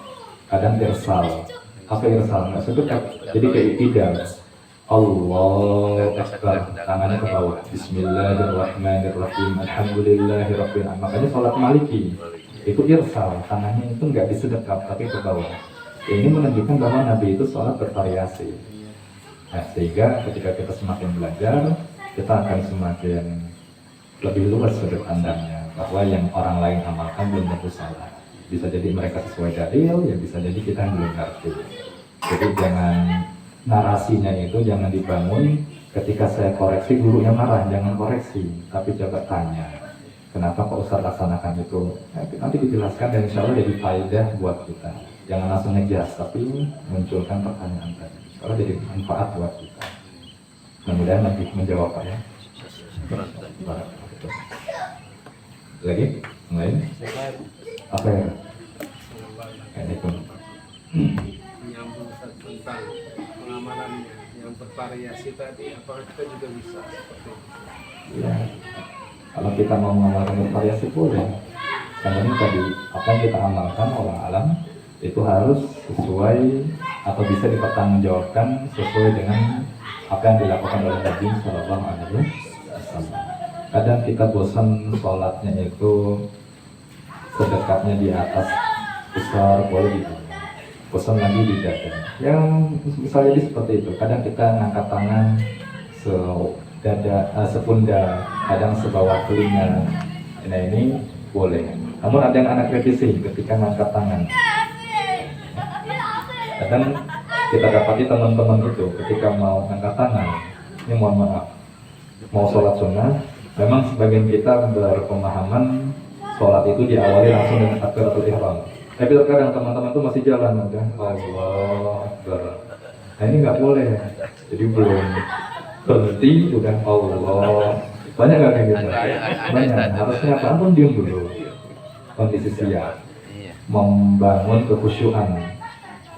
S1: kadang irsal. Apa irsal? Nggak sedekap, jadi kayak tidak. Allahu Akbar, tangannya ke bawah. Bismillahirrahmanirrahim. Alhamdulillahirabbil alamin. Makanya sholat maliki itu irsal, tangannya itu nggak disedekap tapi ke bawah. Ini menunjukkan bahwa Nabi itu sholat bervariasi. Nah, sehingga ketika kita semakin belajar, kita akan semakin lebih luas sudut pandangnya bahwa yang orang lain amalkan belum tentu salah. Bisa jadi mereka sesuai dalil, ya bisa jadi kita yang belum ngerti. Jadi jangan narasinya itu jangan dibangun ketika saya koreksi gurunya marah, jangan koreksi, tapi coba tanya kenapa kok Ustaz laksanakan itu. Nanti dijelaskan dan insya Allah jadi faedah buat kita. Jangan langsung ngejas, tapi munculkan pertanyaan tadi. Kalau jadi manfaat buat kita. Mudah-mudahan nanti menjawab Pak ya. Lagi? Yang lain? Apa ya? Ini pun.
S5: Menyambung tentang pengamalan yang bervariasi tadi, apakah kita juga bisa seperti itu?
S1: Ya. Kalau kita mau mengamalkan bervariasi boleh. Karena tadi apa yang kita amalkan Allah alam itu harus sesuai atau bisa dipertanggungjawabkan sesuai dengan apa yang dilakukan oleh Nabi Sallallahu Alaihi Wasallam. Kadang kita bosan sholatnya itu sedekatnya di atas besar boleh gitu. Bosan lagi di dada. Yang misalnya jadi seperti itu. Kadang kita ngangkat tangan sepunda, kadang sebawah telinga. Nah ini boleh. Namun ada yang anak kritisi ketika ngangkat tangan. Kadang kita dapati teman-teman itu ketika mau angkat tangan, ini mohon maaf, mau sholat sunnah, memang sebagian kita berpemahaman sholat itu diawali langsung dengan takbiratul ihram. Tapi terkadang teman-teman itu masih jalan, udah Allah Akbar. Nah ini nggak boleh, jadi belum berhenti udah Allah. Banyak nggak kayak gitu? Banyak. Harusnya apa? Antum diam dulu. Kondisi siap, membangun kekhusyuan.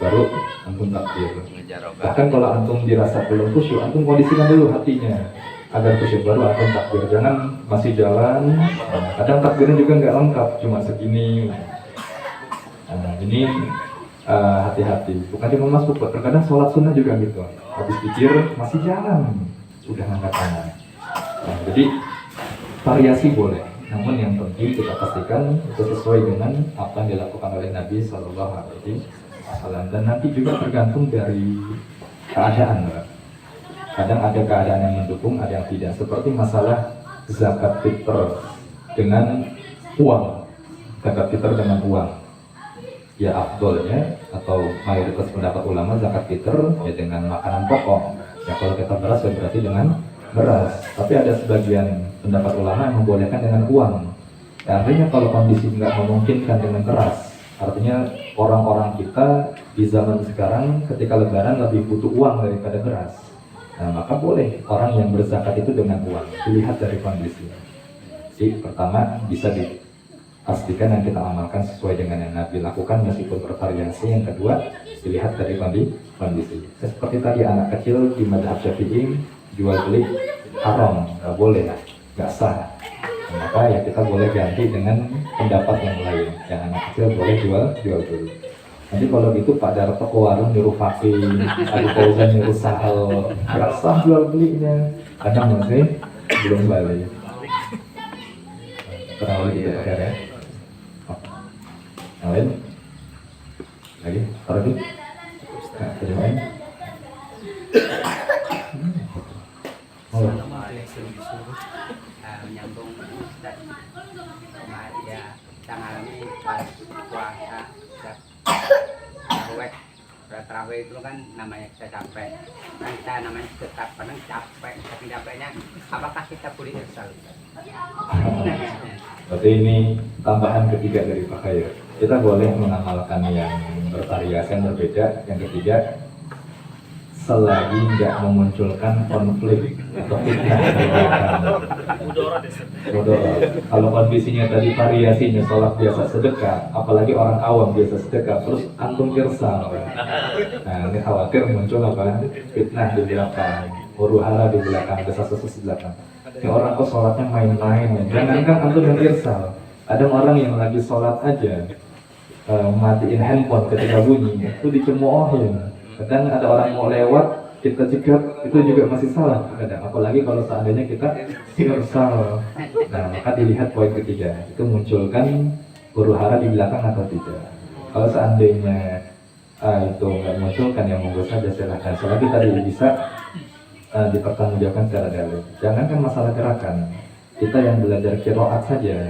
S1: Baru antum takbir. Bahkan kalau antum dirasa belum khusyuk, antum kondisikan dulu hatinya agar khusyuk, baru antum takbir. Jangan masih jalan. Kadang takbirnya juga nggak lengkap, cuma segini. Nah, ini hati-hati. Bukan cuma masuk, terkadang sholat sunnah juga gitu. Habis pikir masih jalan, sudah angkat tangan. Nah, jadi variasi boleh. Namun yang penting kita pastikan itu sesuai dengan apa yang dilakukan oleh Nabi Sallallahu Alaihi Wasallam. Dan nanti juga tergantung dari keadaan, Pak. Kadang ada keadaan yang mendukung, ada yang tidak. Seperti masalah zakat fitr dengan uang, zakat fitr dengan uang. Ya afdolnya atau mayoritas pendapat ulama zakat fitr ya dengan makanan pokok. Ya kalau kita beras ya berarti dengan beras. Tapi ada sebagian pendapat ulama yang membolehkan dengan uang. Ya, artinya kalau kondisi nggak memungkinkan dengan beras, artinya orang-orang kita di zaman sekarang ketika lebaran lebih butuh uang daripada beras. Nah, maka boleh orang yang berzakat itu dengan uang. Dilihat dari kondisi. Jadi pertama bisa dipastikan yang kita amalkan sesuai dengan yang Nabi lakukan meskipun bervariasi. Yang kedua dilihat dari kondisi. Seperti tadi anak kecil di mazhab Syafi'i jual beli haram, nggak boleh, nggak sah. Maka ya kita boleh ganti dengan pendapat yang lain. Yang anak kecil boleh jual beli. Nanti kalau gitu Pak Darto ke warung nyuruh fakir, Abu Fauzan nyuruh sahel, nggak sah jual belinya. Kadang masih belum balik. Kurang lebih gitu Pak ya. Yang lain? Lagi? Taruh di? Nah, terjemahin.
S3: Menyambung Ustaz kemarin ya kita ngalami pas puasa tarawih itu kan namanya kita capek kan kita namanya tetap kadang capek saking capeknya apakah kita boleh irsal?
S1: Berarti ini tambahan ketiga dari Pak Khair. Kita boleh mengamalkan yang bervariasi yang berbeda. Yang ketiga, selagi nggak memunculkan konflik atau fitnah di belakang. Kalau kondisinya tadi variasinya sholat biasa sedekah, apalagi orang awam biasa sedekah, terus antum irsal. Nah ini khawatir muncul apa? Fitnah di belakang, huru-hara di belakang, desas-desus di belakang. Ini orang kok sholatnya main-main. Jangankan antum yang irsal, Kadang orang yang lagi sholat aja matiin handphone ketika bunyi itu dicemoohin. Kadang ada orang mau lewat kita cegat, itu juga masih salah kadang, apalagi kalau seandainya kita irsal. Nah, maka dilihat poin ketiga, itu munculkan huru hara di belakang atau tidak. Kalau seandainya itu nggak munculkan, ya monggo saja silahkan, selagi tadi bisa dipertanggungjawabkan secara dalil. Jangankan masalah gerakan, kita yang belajar kiroat saja,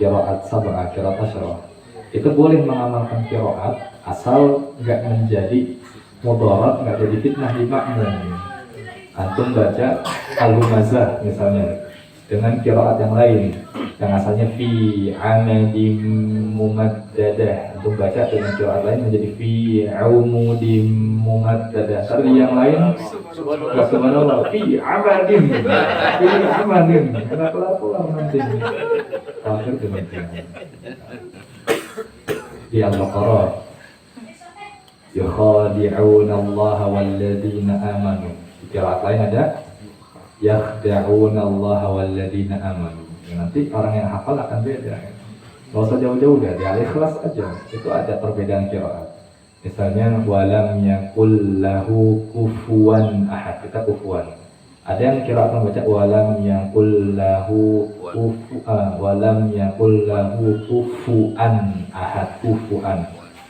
S1: kiroat sab'ah, kiroat asyarah, itu boleh mengamalkan kiroat asal nggak menjadi mudarat, nggak jadi fitnah di makmum. Antum baca al-humazah misalnya dengan kiroat yang lain yang asalnya fi amadim mumaddadah, antum baca dengan kiroat lain menjadi fi umudim mumaddadah. Tadi yang lain subhanallah fi amadim, fi amadim, kena pulang nanti. Akhir demikian. Di Al-Baqarah yukhadi'una Allah walladzina amanu. Di qiraat lain ada yakhda'una Allah walladzina amanu. Ya, nanti orang yang hafal akan beda. Nggak usah jauh-jauh dah, di Al-Ikhlas aja itu ada perbedaan qiraat. Misalnya walam yakul lahu kufuwan ahad, kita kufuwan. Ada yang qiraat membaca walam yakul lahu walam yakul lahu kufuan ahad, kufuan.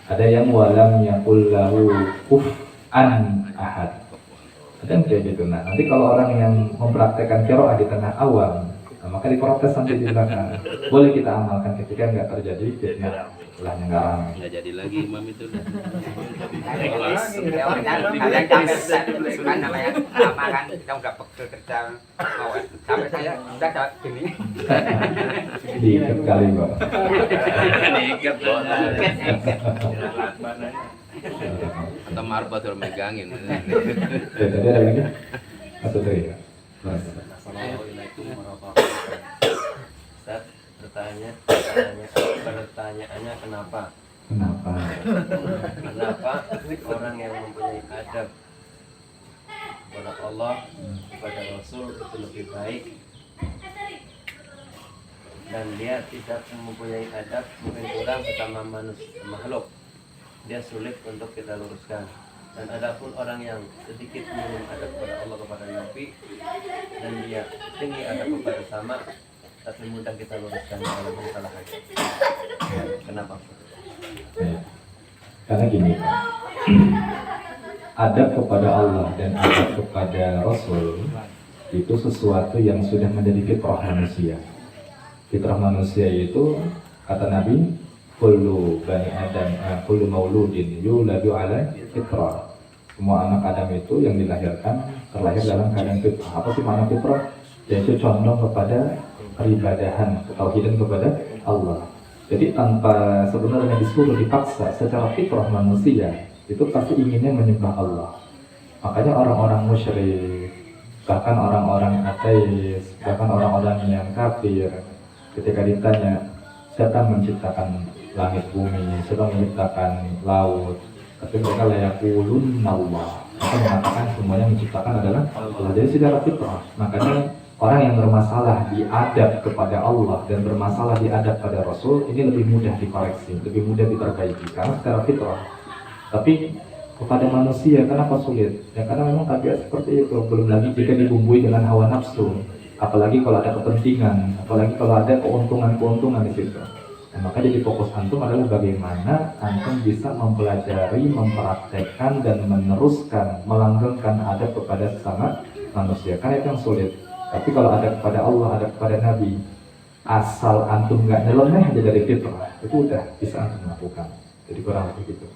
S1: Ada yang walam yakul lahu kuf'an ahad. Ada yang kayak gitu. Nah, nanti kalau orang yang mempraktekkan qiraat di tengah awam, nah, maka diprotes nanti di belakang. Boleh kita amalkan ketika nggak terjadi fitnah ulahnya ngarang.
S4: Nggak jadi lagi imam itu dah.
S3: Kalian capek kan namanya lama kan, kita udah pegel kerja mau sampai saya udah gini.
S1: Diikat kali Pak.
S4: Diikat loh. Atau marbatul megangin.
S1: Ya, tadi ada lagi? Atau tadi ya?
S6: Assalamualaikum warahmatullahi wabarakatuh. Ustaz, pertanyaannya kenapa orang yang mempunyai adab kepada Allah, kepada Rasul itu lebih baik, dan dia tidak mempunyai adab, mungkin kurang sesama manusia makhluk, dia sulit untuk kita luruskan. Dan adapun orang yang sedikit minim adab kepada Allah, kepada Nabi, dan dia tinggi adab kepada sama, tapi mudah kita luruskan dalam kesalahan. Kenapa?
S1: Ya. Karena gini Pak, adab kepada Allah dan adab kepada Rasul itu sesuatu yang sudah menjadi fitrah manusia. Fitrah manusia itu kata Nabi, kullu bani Adam, kullu mauludin yuladu ala fitrah. Semua anak Adam itu yang dilahirkan terlahir dalam keadaan fitrah. Apa sih makna fitrah? Yaitu condong kepada peribadahan, ketauhidan kepada Allah. Jadi tanpa sebenarnya disuruh dipaksa, secara fitrah manusia itu pasti inginnya menyembah Allah. Makanya orang-orang musyrik, bahkan orang-orang ateis, bahkan orang-orang yang kafir, ketika ditanya siapa yang menciptakan langit bumi, siapa yang menciptakan laut, tapi mereka layakulun Allah, mereka mengatakan semuanya menciptakan adalah Allah. Jadi secara fitrah, makanya orang yang bermasalah di adab kepada Allah dan bermasalah di adab pada Rasul ini lebih mudah dikoreksi, lebih mudah diperbaiki karena secara fitrah. Tapi kepada manusia kenapa sulit? Ya karena memang tabiat seperti itu. Belum lagi jika dibumbui dengan hawa nafsu, apalagi kalau ada kepentingan, apalagi kalau ada keuntungan-keuntungan di situ. Nah, maka jadi fokus antum adalah bagaimana antum bisa mempelajari, mempraktekkan dan meneruskan, melanggengkan adab kepada sesama manusia. Karena itu yang sulit. Tapi kalau ada kepada Allah, ada kepada Nabi, asal antum nggak nyeleneh aja dari fitrah, itu udah bisa antum lakukan. Jadi kurang lebih gitu.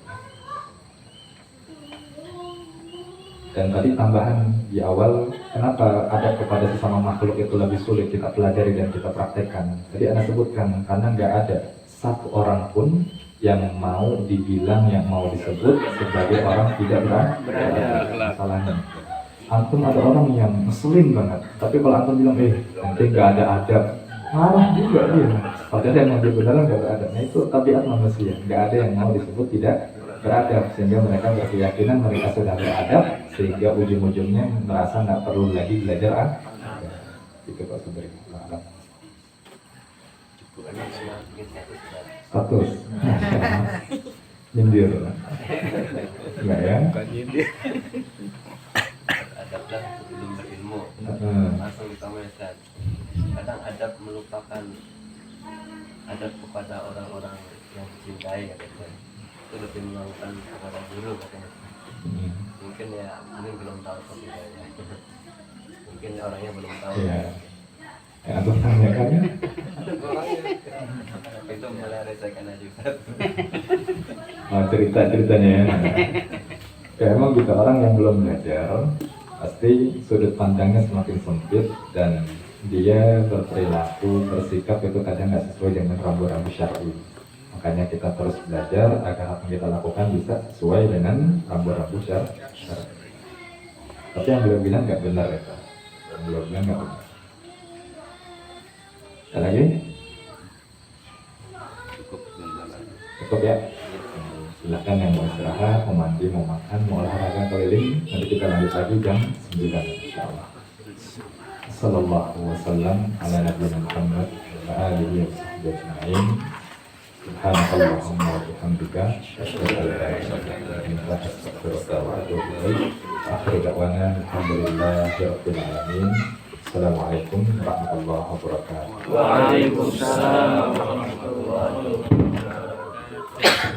S1: Dan tadi tambahan di awal, kenapa adab kepada sesama makhluk itu lebih sulit kita pelajari dan kita praktekkan? Tadi Anda sebutkan, karena nggak ada satu orang pun yang mau dibilang, yang mau disebut sebagai orang tidak beradab. Masalahnya antum ada orang yang ngeselin banget, tapi kalau antum bilang nanti nggak ada adab, marah juga dia. Padahal yang mau beneran nggak beradab. Nah itu tabiat manusia, nggak ada yang mau disebut tidak beradab, sehingga mereka berkeyakinan mereka sudah beradab, sehingga ujung-ujungnya merasa nggak perlu lagi belajar adab. Itu Pak Subri.
S6: Karena cuma bikin status dan
S1: Status. Nyindir. Enggak ya?
S6: adablah sebelum berilmu.
S1: Heeh.
S6: Langsung dikomentkan. Kadang adab melupakan adab kepada orang-orang yang dicintai katanya. Itu lebih melakukan kepada guru katanya.
S1: Hmm.
S6: Mungkin belum tahu perbedaannya. Mungkin orangnya belum tahu.
S1: Iya. Ya, atau tanyakan ya.
S6: Itu mulai resakan aja.
S1: Oh, cerita-ceritanya ya. Ya emang gitu, orang yang belum belajar pasti sudut pandangnya semakin sempit dan dia berperilaku, bersikap itu kadang nggak sesuai dengan rambu-rambu syar'i. Makanya kita terus belajar agar apa yang kita lakukan bisa sesuai dengan rambu-rambu syar'i. Tapi yang belum bilang nggak benar itu. Yang belum bilang nggak benar. Ada lagi?
S4: Cukup sebentar lagi.
S1: Cukup ya. Silakan yang mau istirahat, mau mandi, mau makan, mau olahraga keliling. Nanti kita lanjut lagi jam 9 insyaallah. Sallallahu wasallam ala nabiyina Muhammad wa alihi wa sahbihi ajma'in. Subhanakallahumma wa bihamdika asyhadu an la ilaha illa anta astaghfiruka wa atubu ilaik. Akhiru da'wana alhamdulillahi rabbil alamin. Assalamualaikum warahmatullahi wabarakatuh.
S6: Waalaikumsalam warahmatullahi wabarakatuh.